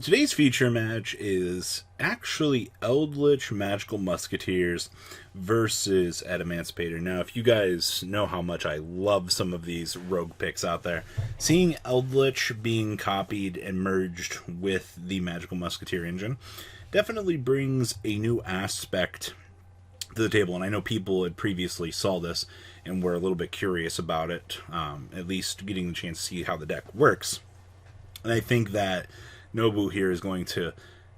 Today's feature match is actually Eldritch Magical Musketeers versus Adamancipator. Now, if you guys know how much I love some of these rogue picks out there, seeing Eldritch being copied and merged with the Magical Musketeer engine definitely brings a new aspect to the table. And I know people had previously saw this and were a little bit curious about it, at least getting the chance to see how the deck works. And I think that Nobu here is going to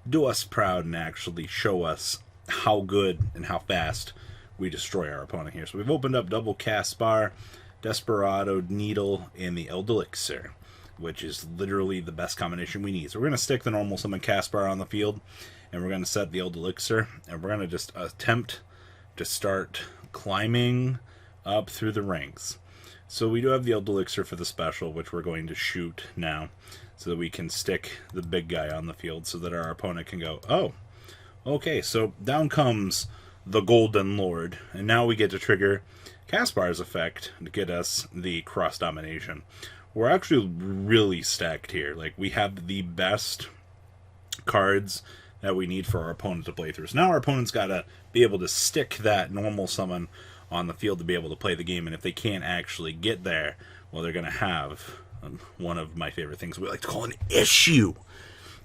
do us proud and actually show us how good and how fast we destroy our opponent here. So we've opened up double Caspar, Desperado, Needle, and the Eldelixir, which is literally the best combination we need. So we're going to stick the normal summon Caspar on the field, and we're going to set the Eldelixir, and we're going to just attempt to start climbing up through the ranks. So we do have the Eldelixir for the special, which we're going to shoot now, so that we can stick the big guy on the field so that our opponent can go, oh, okay, so down comes the Golden Lord, and now we get to trigger Caspar's effect to get us the cross domination. We're actually really stacked here. Like, we have the best cards that we need for our opponent to play through. So now our opponent's got to be able to stick that normal summon on the field to be able to play the game, and if they can't actually get there, well, they're going to have one of my favorite things we like to call an issue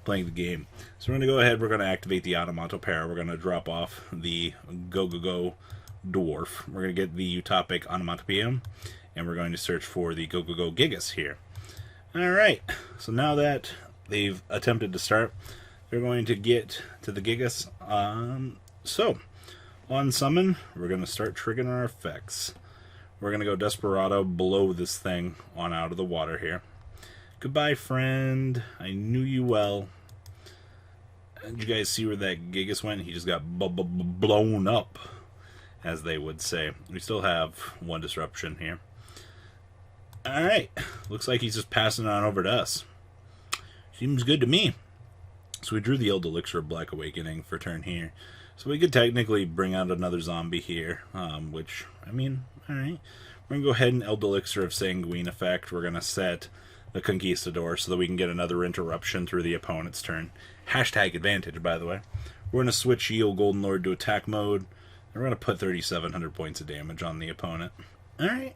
playing the game. So we're going to go ahead, we're going to activate the Onomatopoeia, we're going to drop off the Go-Go-Go Dwarf, we're going to get the Utopic Onomatopoeia, and we're going to search for the Go-Go-Go Gigas here. Alright, so now that they've attempted to start, they're going to get to the Gigas. So, on summon, we're going to start triggering our effects. We're going to go Desperado, blow this thing on out of the water here. Goodbye, friend. I knew you well. Did you guys see where that Gigas went? He just got blown up, as they would say. We still have one disruption here. Alright. Looks like he's just passing on over to us. Seems good to me. So we drew the Eldelixir of Black Awakening for turn here. So we could technically bring out another zombie here, which, I mean, alright. We're going to go ahead and Eldelixir of Sanguine effect. We're going to set the Conquistador so that we can get another interruption through the opponent's turn. Hashtag advantage, by the way. We're going to switch Yield Golden Lord to attack mode. And we're going to put 3,700 points of damage on the opponent. Alright.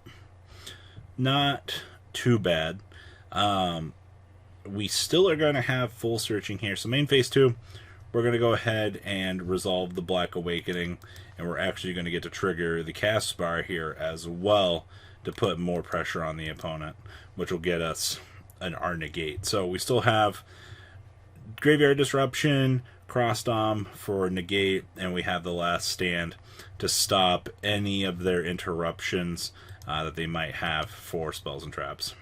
Not too bad. We still are going to have full searching here. So main phase 2, we're going to go ahead and resolve the Black Awakening, and we're actually going to get to trigger the Caspar here as well to put more pressure on the opponent, which will get us an R negate. So we still have Graveyard Disruption, Cross Dom for negate, and we have the Last Stand to stop any of their interruptions that they might have for spells and traps.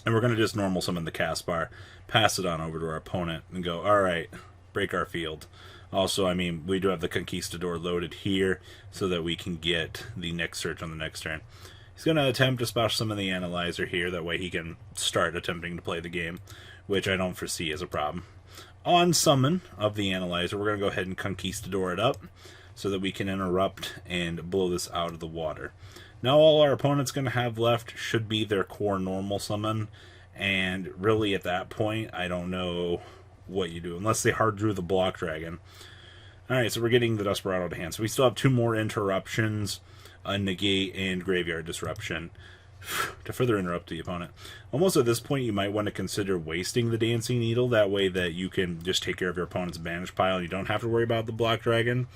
And we're going to just normal summon the Caspar, pass it on over to our opponent, and go, alright, break our field. Also, I mean, we do have the Conquistador loaded here so that we can get the next search on the next turn. He's going to attempt to splash summon the Analyzer here, that way he can start attempting to play the game, which I don't foresee as a problem. On summon of the Analyzer, we're going to go ahead and Conquistador it up so that we can interrupt and blow this out of the water. Now all our opponent's going to have left should be their core normal summon, and really at that point, I don't know what you do, unless they hard drew the Block Dragon. Alright, so we're getting the Desperado to hand. So we still have 2 more interruptions, a negate, and Graveyard Disruption to further interrupt the opponent. Almost at this point, you might want to consider wasting the Dancing Needle, that way that you can just take care of your opponent's banish pile, and you don't have to worry about the Block Dragon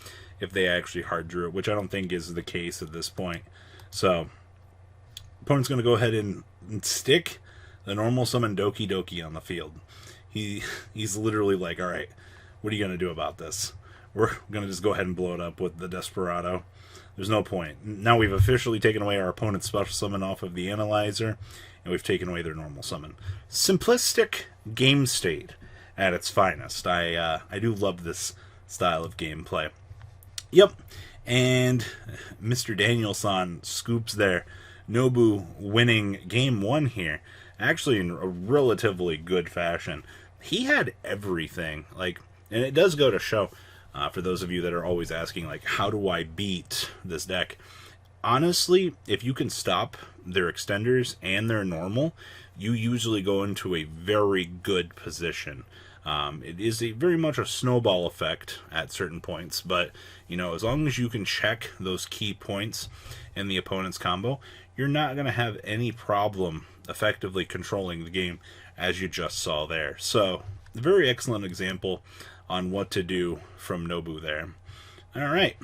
if they actually hard drew it, which I don't think is the case at this point. So, opponent's going to go ahead and stick the normal summon Doki Doki on the field. He's literally like, alright, what are you going to do about this? We're going to just go ahead and blow it up with the Desperado. There's no point. Now we've officially taken away our opponent's special summon off of the Analyzer, and we've taken away their normal summon. Simplistic game state at its finest. I do love this style of gameplay. Yep. And Mr. Danielson scoops there. Nobu winning game 1 here. Actually in a relatively good fashion. He had everything. Like, and it does go to show, for those of you that are always asking, like, how do I beat this deck? Honestly, if you can stop their extenders and their normal, you usually go into a very good position. It is very much a snowball effect at certain points, but as long as you can check those key points in the opponent's combo, you're not going to have any problem effectively controlling the game, as you just saw there. So, a very excellent example on what to do from Nobu there. Alright,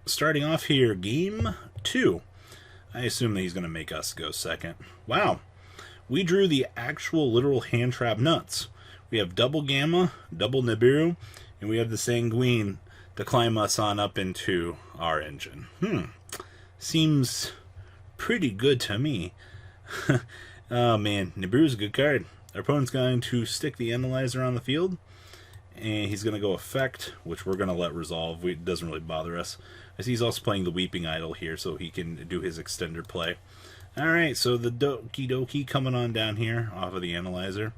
starting off here, game 2. I assume that he's going to make us go second. Wow, we drew the actual literal hand trap nuts. We have double Gamma, double Nibiru, and we have the Sanguine to climb us on up into our engine. Seems pretty good to me. Oh man, Nibiru's a good card. Our opponent's going to stick the Analyzer on the field, and he's going to go Effect, which we're going to let resolve. It doesn't really bother us. I see he's also playing the Weeping Idol here, so he can do his extender play. Alright, so the Doki Doki coming on down here off of the Analyzer.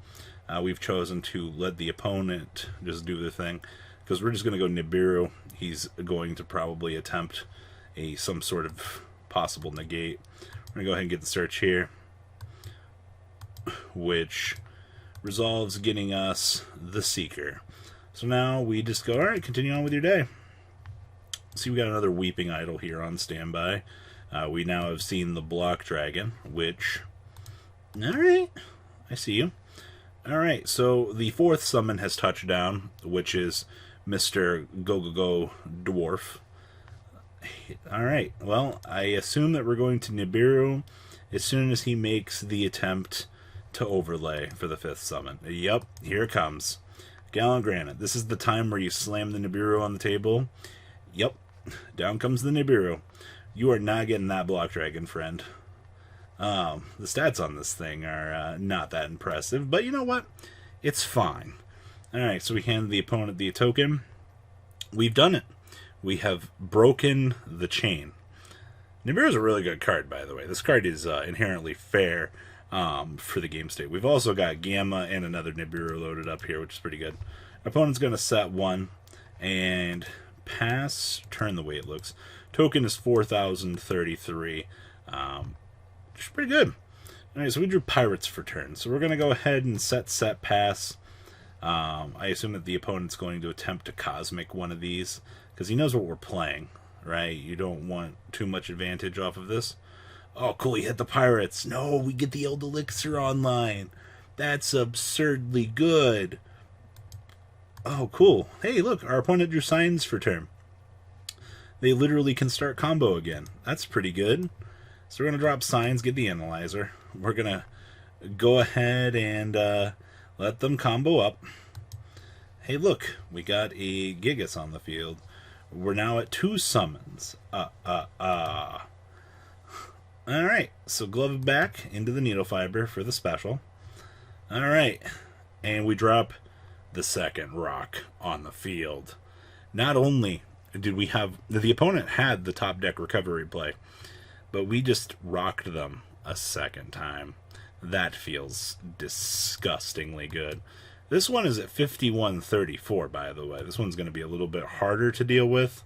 We've chosen to let the opponent just do the thing, because we're just going to go Nibiru. He's going to probably attempt some sort of possible negate. We're going to go ahead and get the search here, which resolves getting us the Seeker. So now we just go, alright, continue on with your day. See, we got another Weeping Idol here on standby. We now have seen the Block Dragon, which, alright, I see you. Alright, so the 4th summon has touched down, which is Mr. Go-Go-Go Dwarf. Alright, well, I assume that we're going to Nibiru as soon as he makes the attempt to overlay for the 5th summon. Yep, here it comes. Gallant Granite. This is the time where you slam the Nibiru on the table. Yep, down comes the Nibiru. You are not getting that Block Dragon, friend. The stats on this thing are not that impressive, but you know what? It's fine. Alright, so we hand the opponent the token. We've done it. We have broken the chain. Nibiru is a really good card, by the way. This card is inherently fair for the game state. We've also got Gamma and another Nibiru loaded up here, which is pretty good. Opponent's going to set 1 and pass turn the way it looks. Token is 4,033. Which is pretty good. Alright, so we drew Pirates for turn. So we're going to go ahead and set, pass. I assume that the opponent's going to attempt to Cosmic one of these, because he knows what we're playing, right? You don't want too much advantage off of this. Oh, cool, he hit the Pirates. No, we get the Eld Elixir online. That's absurdly good. Oh, cool. Hey, look, our opponent drew Signs for turn. They literally can start combo again. That's pretty good. So we're going to drop Signs, get the Analyzer. We're going to go ahead and let them combo up. Hey, look, we got a Gigas on the field. We're now at 2 summons. Alright, so Glove it back into the Needle Fiber for the special. Alright, and we drop the 2nd rock on the field. Not only did we have... The opponent had the top deck recovery play, but we just rocked them a 2nd time. That feels disgustingly good. This one is at 5134, by the way. This one's going to be a little bit harder to deal with,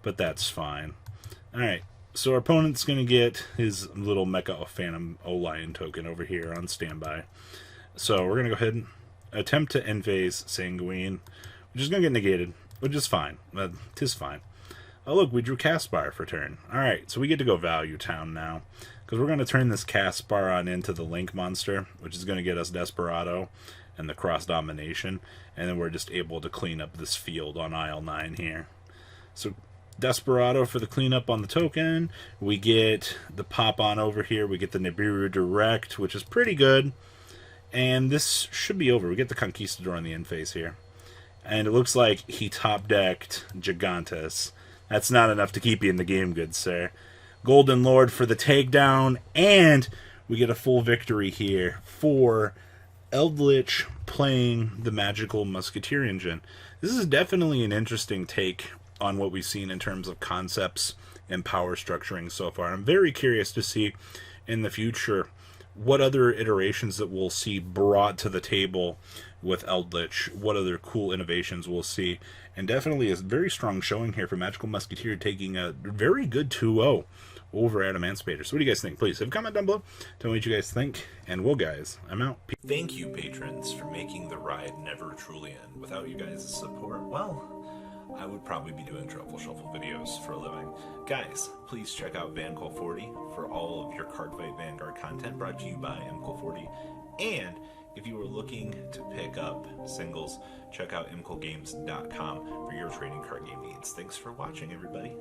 but that's fine. Alright, so our opponent's going to get his little Mecha Phantom O-Lion token over here on standby. So we're going to go ahead and attempt to end phase Sanguine, which is going to get negated, which is fine. Tis fine. Oh, look, we drew Caspar for turn. Alright, so we get to go Value Town now, because we're going to turn this Caspar on into the Link monster, which is going to get us Desperado and the Cross Domination, and then we're just able to clean up this field on aisle 9 here. So Desperado for the cleanup on the token. We get the pop on over here. We get the Nibiru Direct, which is pretty good. And this should be over. We get the Conquistador on the end phase here. And it looks like he top-decked Gigantes. That's not enough to keep you in the game, good sir. Golden Lord for the takedown, and we get a full victory here for Eldritch playing the Magical Musketeer engine. This is definitely an interesting take on what we've seen in terms of concepts and power structuring so far. I'm very curious to see in the future what other iterations that we'll see brought to the table with Eldritch, what other cool innovations we'll see, and definitely a very strong showing here for Magical Musketeer taking a very good 2-0 over at Emancipator. So what do you guys think? Please leave a comment down below. Tell me what you guys think. And well, guys, I'm out. Thank you, patrons, for making the ride never truly end. Without you guys' support, well, I would probably be doing Truffle Shuffle videos for a living. Guys, please check out VanCole40 for all of your Cardfight Vanguard content brought to you by MCole40. And if you are looking to pick up singles, check out mcolegames.com for your trading card game needs. Thanks for watching, everybody.